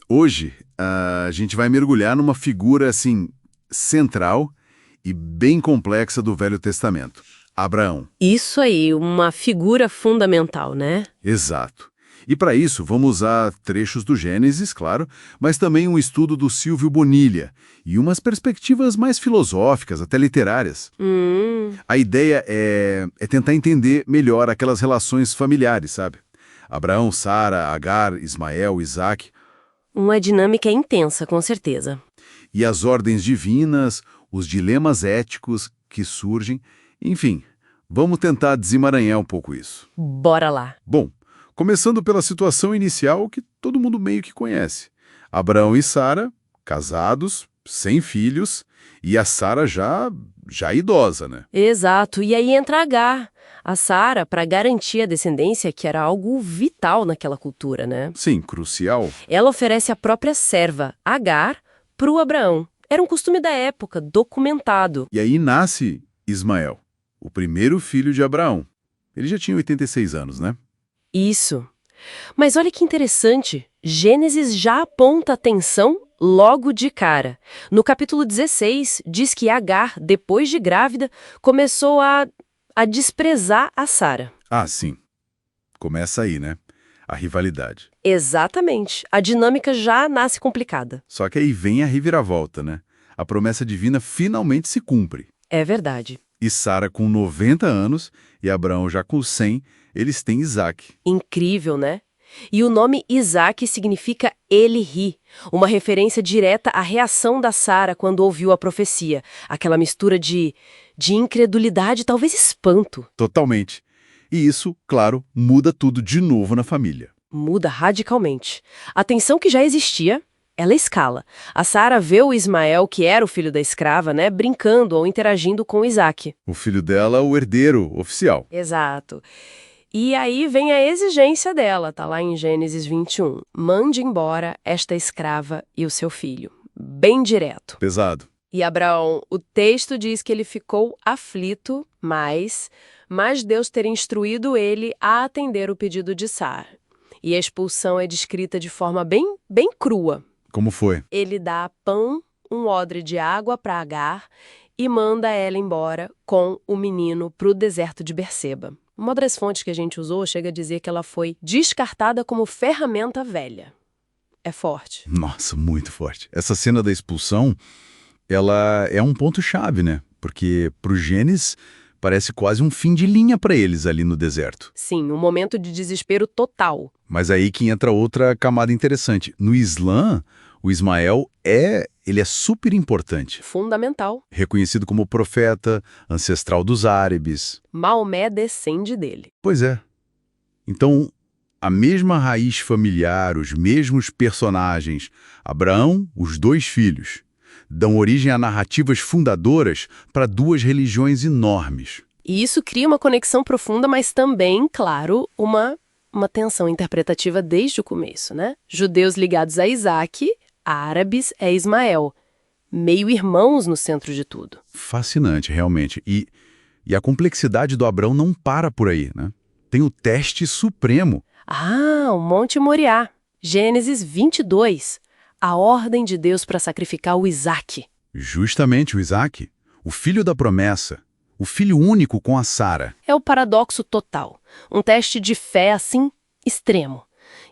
Hoje, a gente vai mergulhar numa figura, assim, central e bem complexa do Velho Testamento. Abraão. Isso aí, uma figura fundamental, né? Exato. E para isso, vamos usar trechos do Gênesis, claro, mas também um estudo do Silvio Bonilha e umas perspectivas mais filosóficas, até literárias. A ideia é tentar entender melhor aquelas relações familiares, sabe? Abraão, Sara, Agar, Ismael, Isaac. Uma dinâmica intensa, com certeza. E as ordens divinas, os dilemas éticos que surgem. Enfim, vamos tentar desemaranhar um pouco isso. Bora lá. Bom, começando pela situação inicial que todo mundo meio que conhece. Abraão e Sara, casados, sem filhos, e a Sara já idosa, né? Exato, e aí entra Agar, a Sara, para garantir a descendência, que era algo vital naquela cultura, né? Sim, crucial. Ela oferece a própria serva, Agar, para o Abraão. Era um costume da época, documentado. E aí nasce Ismael, o primeiro filho de Abraão. Ele já tinha 86 anos, né? Isso. Mas olha que interessante, Gênesis já aponta atenção logo de cara. No capítulo 16, diz que Agar, depois de grávida, começou a desprezar a Sara. Ah, sim. Começa aí, né? A rivalidade. Exatamente. A dinâmica já nasce complicada. Só que aí vem a reviravolta, né? A promessa divina finalmente se cumpre. É verdade. E Sara com 90 anos e Abraão já com 100, eles têm Isaac. Incrível, né? E o nome Isaac significa ele ri, uma referência direta à reação da Sara quando ouviu a profecia. Aquela mistura de incredulidade, talvez espanto. Totalmente. E isso, claro, muda tudo de novo na família. Muda radicalmente. A tensão que já existia, ela escala. A Sara vê o Ismael, que era o filho da escrava, né, brincando ou interagindo com Isaac. O filho dela, o herdeiro oficial. Exato. E aí vem a exigência dela, tá lá em Gênesis 21. Mande embora esta escrava e o seu filho. Bem direto. Pesado. E Abraão, o texto diz que ele ficou aflito, mas Deus ter instruído ele a atender o pedido de Sara. E a expulsão é descrita de forma bem crua. Como foi? Ele dá pão, um odre de água para Agar e manda ela embora com o menino para o deserto de Berseba. Uma das fontes que a gente usou chega a dizer que ela foi descartada como ferramenta velha. É forte. Nossa, muito forte. Essa cena da expulsão, ela é um ponto-chave, né? Porque pro Gênesis parece quase um fim de linha para eles ali no deserto. Sim, um momento de desespero total. Mas aí que entra outra camada interessante. No Islã, o Ismael ele é super importante. Fundamental. Reconhecido como profeta, ancestral dos árabes. Maomé descende dele. Pois é. Então, a mesma raiz familiar, os mesmos personagens, Abraão, os 2 filhos, dão origem a narrativas fundadoras para 2 religiões enormes. E isso cria uma conexão profunda, mas também, claro, uma tensão interpretativa desde o começo, né? Judeus ligados a Isaac, árabes é Ismael. Meio irmãos no centro de tudo. Fascinante, realmente. E a complexidade do Abraão não para por aí, né? Tem o teste supremo. Ah, o Monte Moriá. Gênesis 22. A ordem de Deus para sacrificar o Isaac. Justamente o Isaac, o filho da promessa, o filho único com a Sara. É o paradoxo total. Um teste de fé, assim, extremo.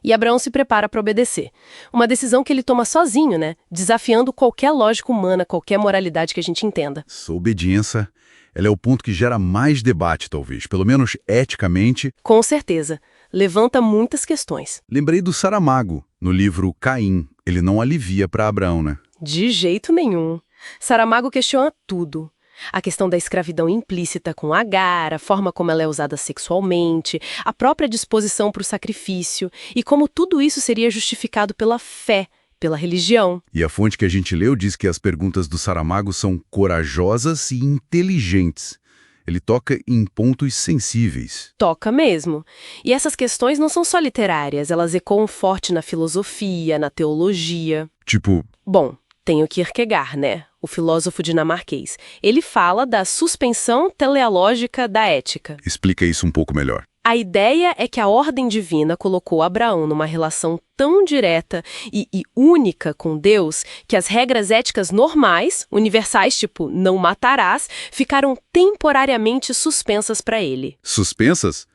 E Abraão se prepara para obedecer. Uma decisão que ele toma sozinho, né? Desafiando qualquer lógica humana, qualquer moralidade que a gente entenda. Essa obediência, ela é o ponto que gera mais debate, talvez, pelo menos eticamente. Com certeza. Levanta muitas questões. Lembrei do Saramago, no livro Caim. Ele não alivia para Abraão, né? De jeito nenhum. Saramago questiona tudo. A questão da escravidão implícita com Agar, a forma como ela é usada sexualmente, a própria disposição para o sacrifício e como tudo isso seria justificado pela fé, pela religião. E a fonte que a gente leu diz que as perguntas do Saramago são corajosas e inteligentes. Ele toca em pontos sensíveis. Toca mesmo. E essas questões não são só literárias, elas ecoam forte na filosofia, na teologia. Tipo... Bom, tem o Kierkegaard, né? O filósofo dinamarquês. Ele fala da suspensão teleológica da ética. Explica isso um pouco melhor. A ideia é que a ordem divina colocou Abraão numa relação tão direta e única com Deus que as regras éticas normais, universais, tipo não matarás, ficaram temporariamente suspensas para ele. Suspensas?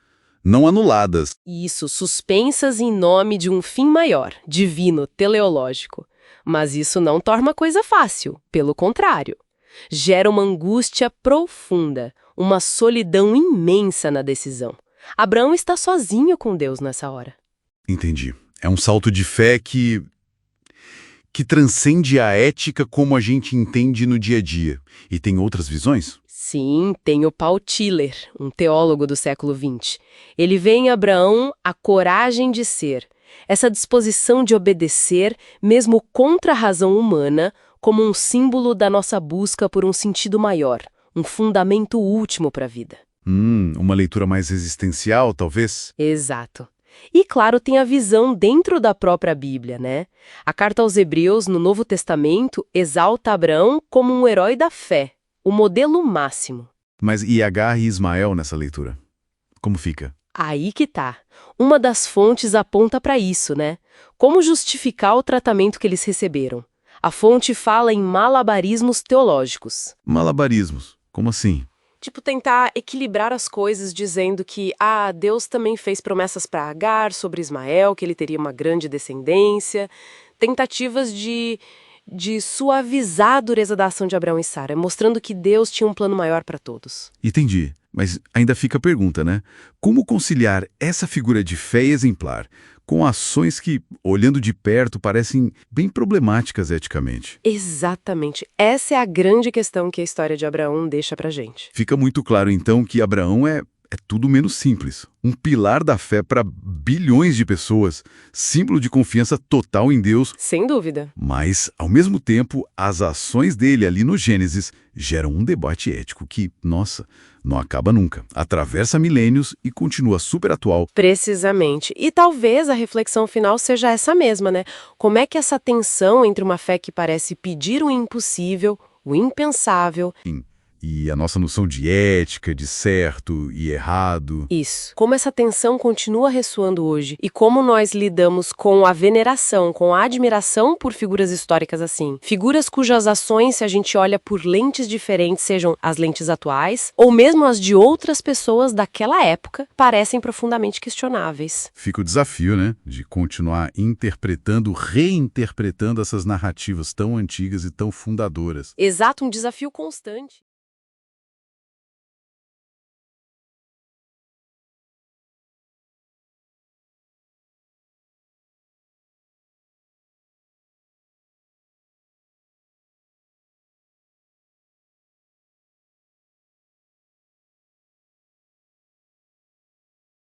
Não anuladas. Isso, suspensas em nome de um fim maior, divino, teleológico. Mas isso não torna a coisa fácil, pelo contrário. Gera uma angústia profunda, uma solidão imensa na decisão. Abraão está sozinho com Deus nessa hora. Entendi. É um salto de fé que transcende a ética como a gente entende no dia a dia. E tem outras visões? Sim, tem o Paul Tiller, um teólogo do século XX. Ele vê em Abraão a coragem de ser, essa disposição de obedecer, mesmo contra a razão humana, como um símbolo da nossa busca por um sentido maior, um fundamento último para a vida. Uma leitura mais existencial, talvez? Exato. E, claro, tem a visão dentro da própria Bíblia, né? A carta aos Hebreus, no Novo Testamento, exalta Abraão como um herói da fé, o modelo máximo. Mas e Agar e Ismael nessa leitura? Como fica? Aí que tá. Uma das fontes aponta para isso, né? Como justificar o tratamento que eles receberam? A fonte fala em malabarismos teológicos. Malabarismos? Como assim? Tipo, tentar equilibrar as coisas dizendo que, Deus também fez promessas para Agar sobre Ismael, que ele teria uma grande descendência. Tentativas de suavizar a dureza da ação de Abraão e Sara, mostrando que Deus tinha um plano maior para todos. Entendi. Mas ainda fica a pergunta, né? Como conciliar essa figura de fé exemplar com ações que, olhando de perto, parecem bem problemáticas eticamente? Exatamente. Essa é a grande questão que a história de Abraão deixa pra gente. Fica muito claro, então, que Abraão é tudo menos simples. Um pilar da fé para bilhões de pessoas, símbolo de confiança total em Deus. Sem dúvida. Mas, ao mesmo tempo, as ações dele ali no Gênesis geram um debate ético que, nossa, não acaba nunca. Atravessa milênios e continua super atual. Precisamente. E talvez a reflexão final seja essa mesma, né? Como é que essa tensão entre uma fé que parece pedir o impossível, o impensável, E a nossa noção de ética, de certo e errado. Isso. Como essa tensão continua ressoando hoje e como nós lidamos com a veneração, com a admiração por figuras históricas assim. Figuras cujas ações, se a gente olha por lentes diferentes, sejam as lentes atuais ou mesmo as de outras pessoas daquela época, parecem profundamente questionáveis. Fica o desafio, né? De continuar interpretando, reinterpretando essas narrativas tão antigas e tão fundadoras. Exato, um desafio constante.